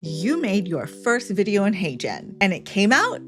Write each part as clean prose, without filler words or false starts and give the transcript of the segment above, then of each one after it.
You made your first video in HeyGen, and it came out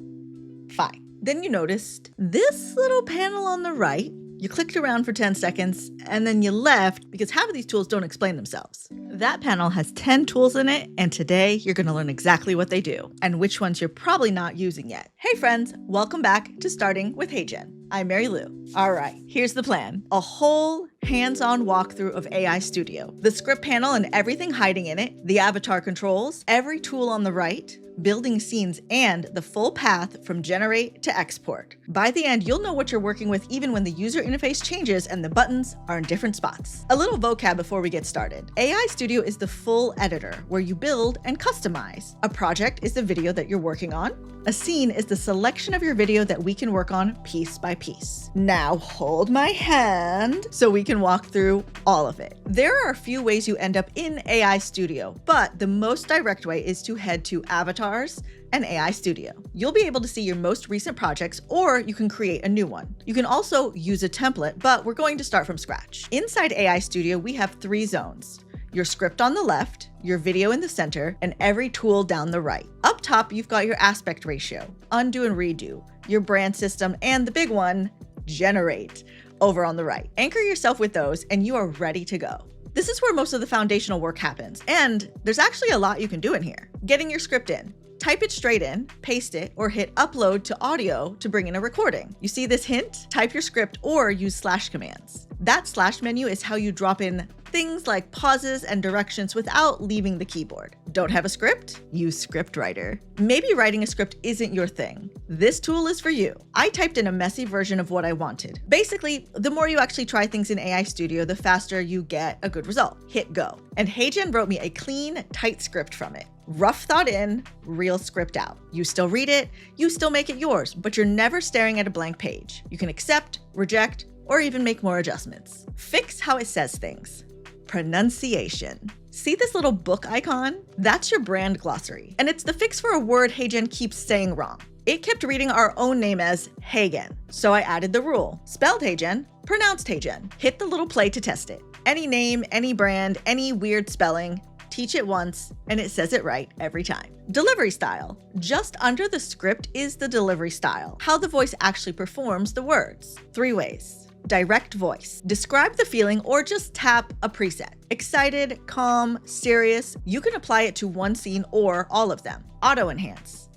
fine. Then you noticed this little panel on the right. You clicked around for 10 seconds, and then you left because half of these tools don't explain themselves. That panel has 10 tools in it, and today you're going to learn exactly what they do and which ones you're probably not using yet. Hey friends, welcome back to Starting with HeyGen. I'm Mary Lou. All right, here's the plan. A whole hands-on walkthrough of AI Studio. The script panel and everything hiding in it, the avatar controls, every tool on the right, building scenes, and the full path from generate to export. By the end, you'll know what you're working with even when the user interface changes and the buttons are in different spots. A little vocab before we get started. AI Studio is the full editor where you build and customize. A project is the video that you're working on. A scene is the selection of your video that we can work on piece by piece. Now hold my hand so we can walk through all of it. There are a few ways you end up in AI Studio, but the most direct way is to head to Avatars and AI Studio. You'll be able to see your most recent projects, or you can create a new one. You can also use a template, but we're going to start from scratch. Inside AI Studio, we have 3 zones. Your script on the left, your video in the center, and every tool down the right. Up top, you've got your aspect ratio, undo and redo, your brand system, and the big one, generate, over on the right. Anchor yourself with those and you are ready to go. This is where most of the foundational work happens, and there's actually a lot you can do in here. Getting your script in. Type it straight in, paste it, or hit upload to audio to bring in a recording. You see this hint? Type your script or use slash commands. That slash menu is how you drop in things like pauses and directions without leaving the keyboard. Don't have a script? Use ScriptWriter. Maybe writing a script isn't your thing. This tool is for you. I typed in a messy version of what I wanted. Basically, the more you actually try things in AI Studio, the faster you get a good result. Hit go. And HeyGen wrote me a clean, tight script from it. Rough thought in, real script out. You still read it, you still make it yours, but you're never staring at a blank page. You can accept, reject, or even make more adjustments. Fix how it says things. Pronunciation. See this little book icon? That's your brand glossary, and it's the fix for a word HeyGen keeps saying wrong. It kept reading our own name as HeyGen, so I added the rule. Spelled HeyGen, pronounced HeyGen. Hit the little play to test it. Any name, any brand, any weird spelling, teach it once, and it says it right every time. Delivery style. Just under the script is the delivery style, how the voice actually performs the words. 3 ways. Direct voice. Describe the feeling or just tap a preset. Excited, calm, serious. You can apply it to one scene or all of them. Auto enhance.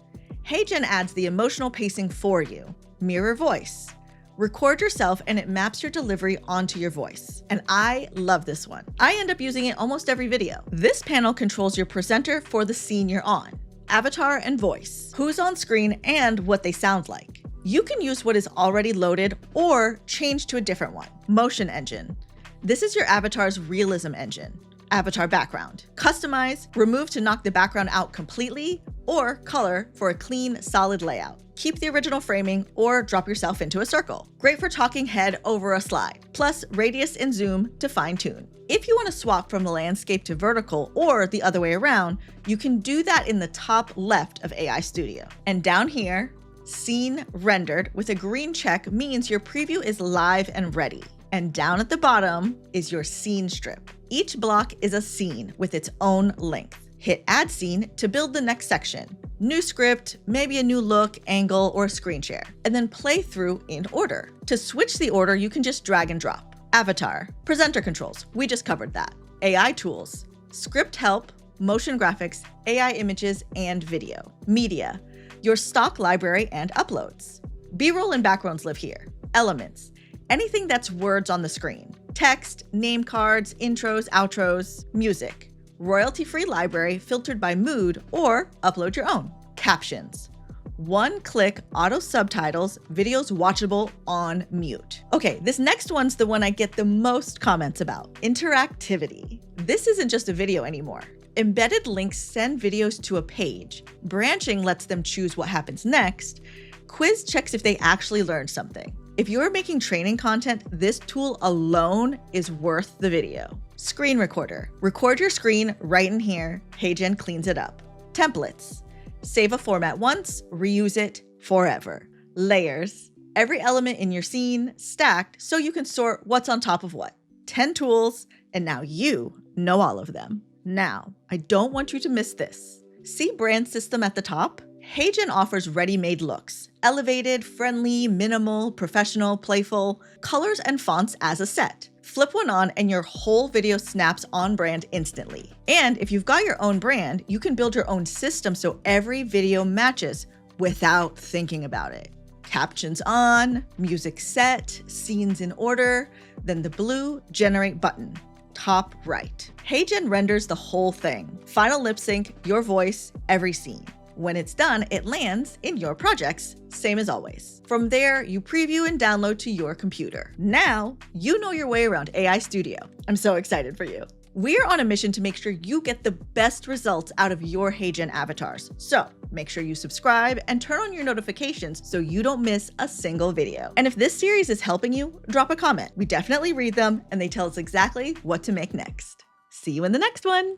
HeyGen adds the emotional pacing for you. Mirror voice. Record yourself and it maps your delivery onto your voice. And I love this one. I end up using it almost every video. This panel controls your presenter for the scene you're on. Avatar and voice. Who's on screen and what they sound like. You can use what is already loaded or change to a different one. Motion engine. This is your avatar's realism engine. Avatar background. Customize, remove to knock the background out completely, or color for a clean, solid layout. Keep the original framing or drop yourself into a circle. Great for talking head over a slide, plus radius and zoom to fine tune. If you want to swap from the landscape to vertical or the other way around, you can do that in the top left of AI Studio. And down here, scene rendered with a green check means your preview is live and ready. And down at the bottom is your scene strip. Each block is a scene with its own length. Hit add scene to build the next section. New script, maybe a new look, angle, or screen share, and then play through in order. To switch the order, you can just drag and drop. Avatar, presenter controls, we just covered that. AI tools, script help, motion graphics, AI images, and video. Media, your stock library and uploads. B-roll and backgrounds live here. Elements, anything that's words on the screen. Text, name cards, intros, outros, music. Royalty-free library filtered by mood or upload your own. Captions. One-click auto subtitles, videos watchable on mute. Okay, this next one's the one I get the most comments about. Interactivity. This isn't just a video anymore. Embedded links send videos to a page. Branching lets them choose what happens next. Quiz checks if they actually learned something. If you're making training content, this tool alone is worth the video. Screen recorder. Record your screen right in here. HeyGen cleans it up. Templates. Save a format once, reuse it forever. Layers. Every element in your scene stacked so you can sort what's on top of what. 10 tools, and now you know all of them. Now, I don't want you to miss this. See brand system at the top? HeyGen offers ready-made looks. Elevated, friendly, minimal, professional, playful, colors and fonts as a set. Flip one on and your whole video snaps on brand instantly. And if you've got your own brand, you can build your own system so every video matches without thinking about it. Captions on, music set, scenes in order, then the blue generate button. Top right. HeyGen renders the whole thing. Final lip sync, your voice, every scene. When it's done, it lands in your projects, same as always. From there, you preview and download to your computer. Now, you know your way around AI Studio. I'm so excited for you. We're on a mission to make sure you get the best results out of your HeyGen avatars. So make sure you subscribe and turn on your notifications so you don't miss a single video. And if this series is helping you, drop a comment. We definitely read them and they tell us exactly what to make next. See you in the next one.